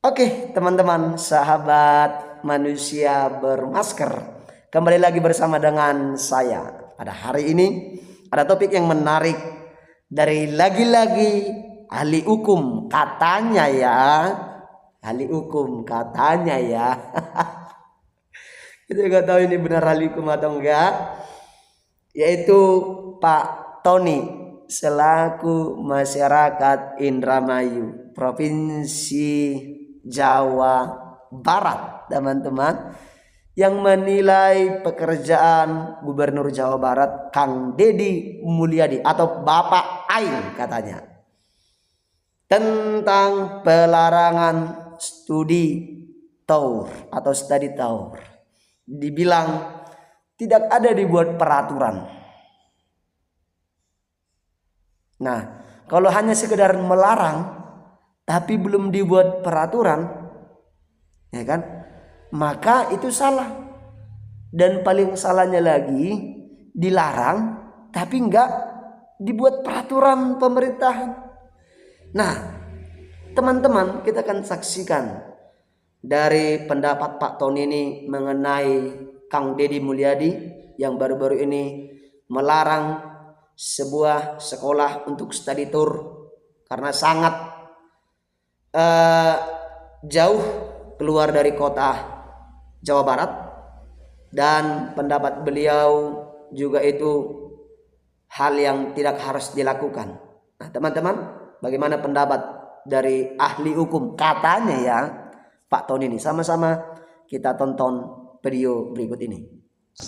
Oke, teman-teman, sahabat manusia bermasker, kembali lagi bersama dengan saya. Pada hari ini ada topik yang menarik dari lagi-lagi ahli hukum katanya ya. Ahli hukum katanya ya. Kita nggak tahu ini benar ahli hukum atau enggak. Yaitu Pak Tony selaku masyarakat Indramayu, Provinsi Jawa Barat, teman-teman, yang menilai pekerjaan Gubernur Jawa Barat Kang Deddy Mulyadi atau Bapak Aing katanya tentang pelarangan studi tour atau study tour. Dibilang tidak ada dibuat peraturan. Nah, kalau hanya sekedar melarang tapi belum dibuat peraturan, ya kan? Maka itu salah. Dan paling salahnya lagi, dilarang tapi enggak dibuat peraturan pemerintahan. Nah, teman-teman, kita akan saksikan dari pendapat Pak Tony ini mengenai Kang Deddy Mulyadi yang baru-baru ini melarang sebuah sekolah untuk study tour karena sangat jauh keluar dari kota Jawa Barat, dan pendapat beliau juga itu hal yang tidak harus dilakukan. Nah, teman-teman, bagaimana pendapat dari ahli hukum katanya ya Pak Tony ini? Sama-sama kita tonton video berikut ini.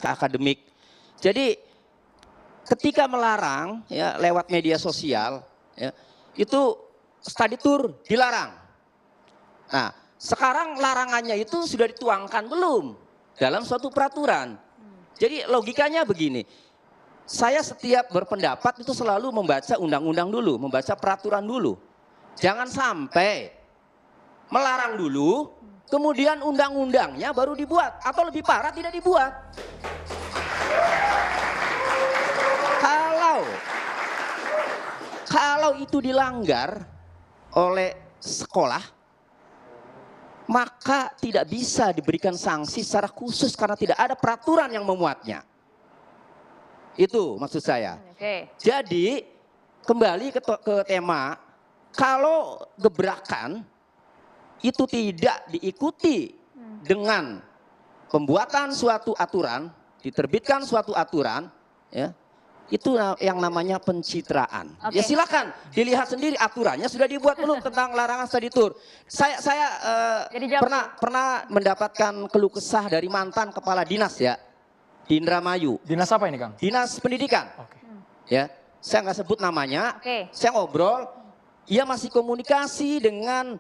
Akademik. Jadi ketika melarang ya lewat media sosial ya, itu study tour dilarang. Nah, sekarang larangannya itu sudah dituangkan belum dalam suatu peraturan. Jadi logikanya begini. Saya setiap berpendapat itu selalu membaca undang-undang dulu, membaca peraturan dulu. Jangan sampai melarang dulu, kemudian undang-undangnya baru dibuat, atau lebih parah tidak dibuat. Kalau itu dilanggar oleh sekolah, maka tidak bisa diberikan sanksi secara khusus karena tidak ada peraturan yang memuatnya. Itu maksud saya. Oke. Jadi kembali ke tema, kalau gebrakan itu tidak diikuti dengan pembuatan suatu aturan, diterbitkan suatu aturan, ya, itu yang namanya pencitraan. Okay. Ya silakan dilihat sendiri aturannya sudah dibuat belum tentang larangan study tour. Saya pernah mendapatkan keluh kesah dari mantan kepala dinas ya di Indramayu. Dinas apa ini, Kang? Dinas pendidikan. Okay. Ya, saya nggak sebut namanya. Okay. Saya ngobrol, ia masih komunikasi dengan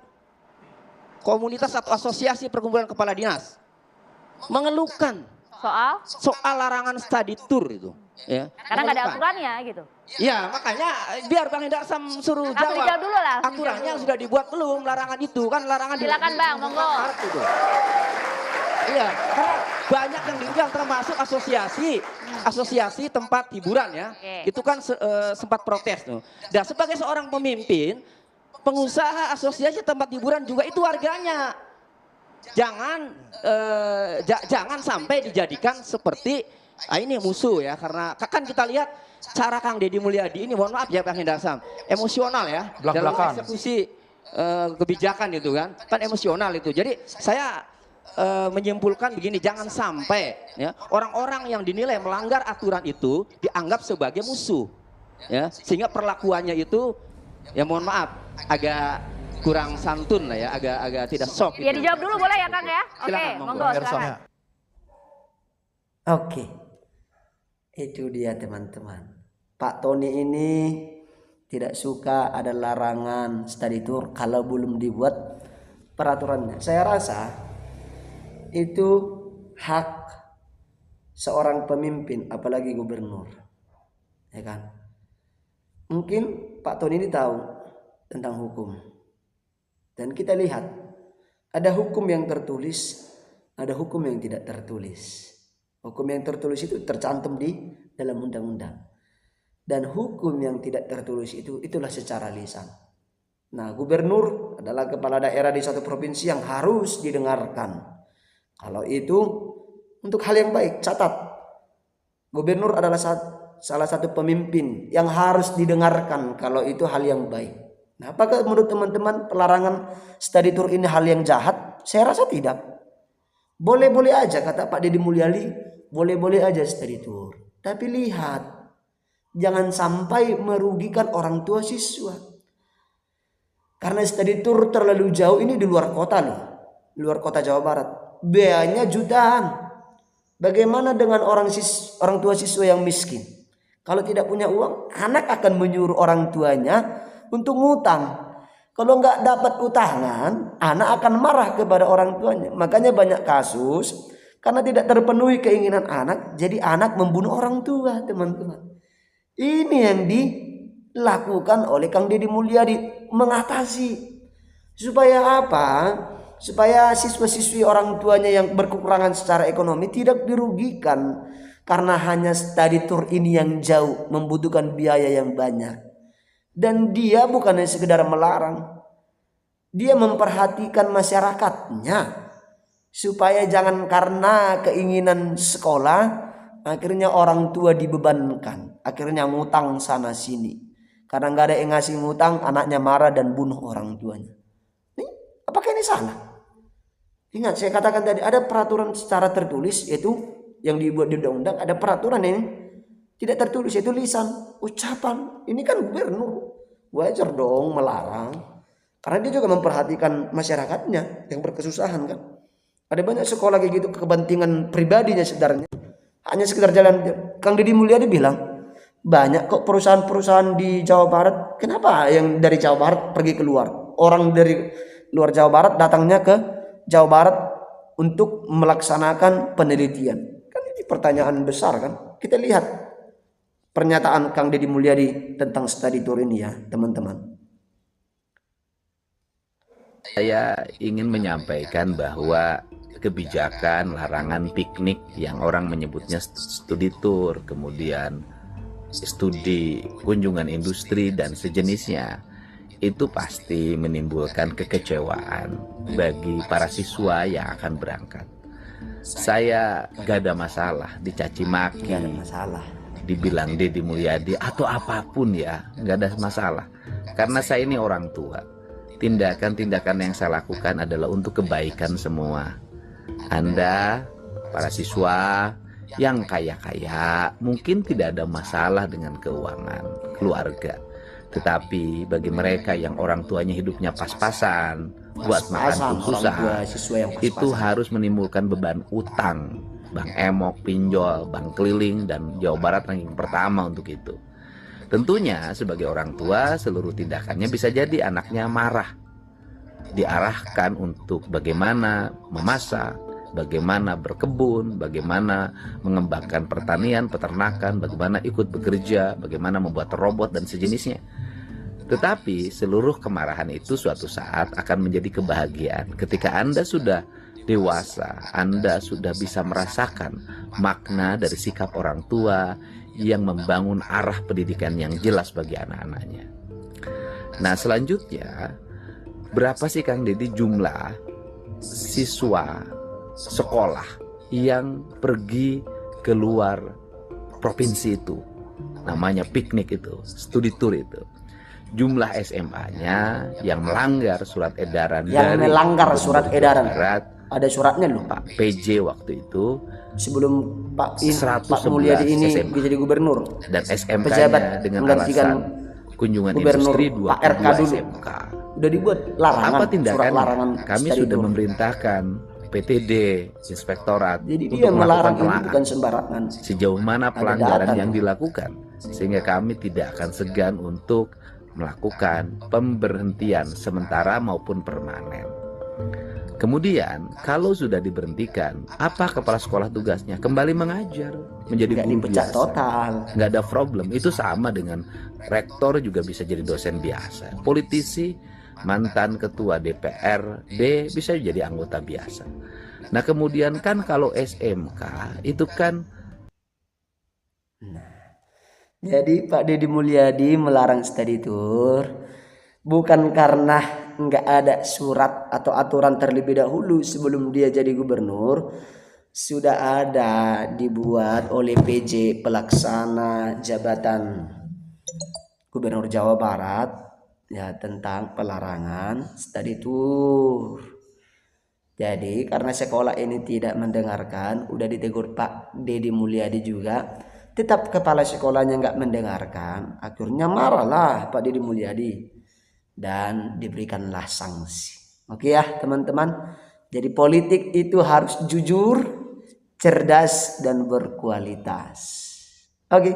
komunitas atau asosiasi perkumpulan kepala dinas, mengeluhkan soal larangan study tour itu. Ya, karena nggak ada aturannya gitu. Ya, makanya biar Bang Hindarsam suruh jawab dulu lah. Aturannya sudah dibuat belum larangan itu? Kan larangan. Silakan Bang, monggo. Iya, karena banyak yang diundang termasuk asosiasi tempat hiburan ya. Okay. Itu kan sempat protes tuh. Dan sebagai seorang pemimpin, pengusaha asosiasi tempat hiburan juga itu warganya. Jangan sampai dijadikan seperti ini musuh ya, karena kan kita lihat cara Kang Deddy Mulyadi ini, mohon maaf ya Bang Hindarsam, emosional ya dalam eksekusi kebijakan itu kan emosional itu. Jadi saya menyimpulkan begini, jangan sampai ya orang-orang yang dinilai melanggar aturan itu dianggap sebagai musuh ya, sehingga perlakuannya itu ya mohon maaf agak kurang santun lah ya, agak tidak soft. Ya gitu. Dijawab dulu boleh ya Kang ya? Oke, monggo silakan. Oke. Itu dia teman-teman. Pak Tony ini tidak suka ada larangan study tour kalau belum dibuat peraturannya. Saya rasa itu hak seorang pemimpin, apalagi gubernur. Ya kan? Mungkin Pak Tony ini tahu tentang hukum. Dan kita lihat ada hukum yang tertulis, ada hukum yang tidak tertulis. Hukum yang tertulis itu tercantum di dalam undang-undang. Dan hukum yang tidak tertulis itulah secara lisan. Nah, gubernur adalah kepala daerah di satu provinsi yang harus didengarkan. Kalau itu untuk hal yang baik, catat. Gubernur adalah salah satu pemimpin yang harus didengarkan kalau itu hal yang baik. Nah, apakah menurut teman-teman pelarangan study tour ini hal yang jahat? Saya rasa tidak. Boleh-boleh aja, kata Pak Deddy Mulyadi, boleh-boleh aja study tour. Tapi lihat, jangan sampai merugikan orang tua siswa. Karena study tour terlalu jauh ini di luar kota loh. Luar kota Jawa Barat. Biayanya jutaan. Bagaimana dengan orang tua siswa yang miskin? Kalau tidak punya uang, anak akan menyuruh orang tuanya untuk ngutang. Kalau nggak dapat utangan, anak akan marah kepada orang tuanya. Makanya banyak kasus karena tidak terpenuhi keinginan anak, jadi anak membunuh orang tua, teman-teman. Ini yang dilakukan oleh Kang Deddy Mulyadi, mengatasi. Supaya apa? Supaya siswa-siswi orang tuanya yang berkekurangan secara ekonomi tidak dirugikan karena hanya study tour ini yang jauh, membutuhkan biaya yang banyak. Dan dia bukan hanya sekedar melarang, dia memperhatikan masyarakatnya supaya jangan karena keinginan sekolah akhirnya orang tua dibebankan, akhirnya ngutang sana sini. Karena nggak ada yang ngasih ngutang, anaknya marah dan bunuh orang tuanya. Apakah ini salah? Ingat, saya katakan tadi ada peraturan secara tertulis, yaitu yang dibuat di undang-undang. Ada peraturan ini tidak tertulis, yaitu lisan, ucapan. Ini kan gubernur, wajar dong melarang, karena dia juga memperhatikan masyarakatnya yang berkesusahan kan. Ada banyak sekolah kayak gitu, kepentingan pribadinya sebenarnya, hanya sekedar jalan. Kang Deddy Mulyadi bilang banyak kok perusahaan-perusahaan di Jawa Barat. Kenapa yang dari Jawa Barat pergi keluar? Orang dari luar Jawa Barat datangnya ke Jawa Barat untuk melaksanakan penelitian. Kan ini pertanyaan besar kan. Kita lihat pernyataan Kang Deddy Mulyadi tentang study tour ini ya, teman-teman. Saya ingin menyampaikan bahwa kebijakan larangan piknik yang orang menyebutnya studi tour, kemudian studi kunjungan industri dan sejenisnya, itu pasti menimbulkan kekecewaan bagi para siswa yang akan berangkat. Saya gak ada masalah dicaci maki, Gak ada masalah, dibilang Deddy Mulyadi atau apapun ya, gak ada masalah. Karena saya ini orang tua. Tindakan-tindakan yang saya lakukan adalah untuk kebaikan semua. Anda, para siswa yang kaya-kaya, mungkin tidak ada masalah dengan keuangan keluarga. Tetapi bagi mereka yang orang tuanya hidupnya pas-pasan, buat makan pun susah, itu harus menimbulkan beban utang. Bank Emok, pinjol, bank keliling, dan Jawa Barat ranking pertama untuk itu. Tentunya sebagai orang tua, seluruh tindakannya bisa jadi anaknya marah. Diarahkan untuk bagaimana memasak, bagaimana berkebun, bagaimana mengembangkan pertanian, peternakan, bagaimana ikut bekerja, bagaimana membuat robot dan sejenisnya. Tetapi seluruh kemarahan itu suatu saat akan menjadi kebahagiaan. Ketika Anda sudah dewasa, Anda sudah bisa merasakan makna dari sikap orang tua yang membangun arah pendidikan yang jelas bagi anak-anaknya. Nah, selanjutnya, berapa sih Kang Deddy jumlah siswa sekolah yang pergi keluar provinsi itu? Namanya piknik itu, studi tour itu. Jumlah SMA-nya yang melanggar surat edaran yang dari melanggar surat edaran Barat, ada suratnya loh Pak PJ waktu itu, sebelum Pak 111 Mulyadi ini SMA. jadi gubernur, dan SMK-nya pejabat dengan menggantikan alasan kunjungan gubernur industri Pak RK 22 dulu. SMK. Udah dibuat larangan, Apa surat tindakannya? larangan Kami study sudah tour. memerintahkan PTD, Inspektorat Jadi untuk dia melarang melakukan ini telaah bukan sembarangan. sejauh mana Ada pelanggaran data yang loh. dilakukan, sehingga kami tidak akan segan untuk melakukan pemberhentian sementara maupun permanen. Kemudian kalau sudah diberhentikan, apa kepala sekolah tugasnya? Kembali mengajar, menjadi Nggak guru dipecat biasa. total. Nggak ada problem. Itu sama dengan rektor juga bisa jadi dosen biasa. Politisi, mantan ketua DPRD bisa jadi anggota biasa. Nah kemudian kan kalau SMK itu kan Jadi Pak Deddy Mulyadi melarang study tour bukan karena nggak ada surat atau aturan terlebih dahulu sebelum dia jadi gubernur, sudah ada dibuat oleh PJ pelaksana jabatan Gubernur Jawa Barat ya tentang pelarangan study tour. Jadi karena sekolah ini tidak mendengarkan, udah ditegur Pak Deddy Mulyadi juga, tetap kepala sekolahnya nggak mendengarkan, akhirnya marahlah Pak Deddy Mulyadi dan diberikanlah sanksi. Oke ya teman-teman, jadi politik itu harus jujur, cerdas dan berkualitas. Oke.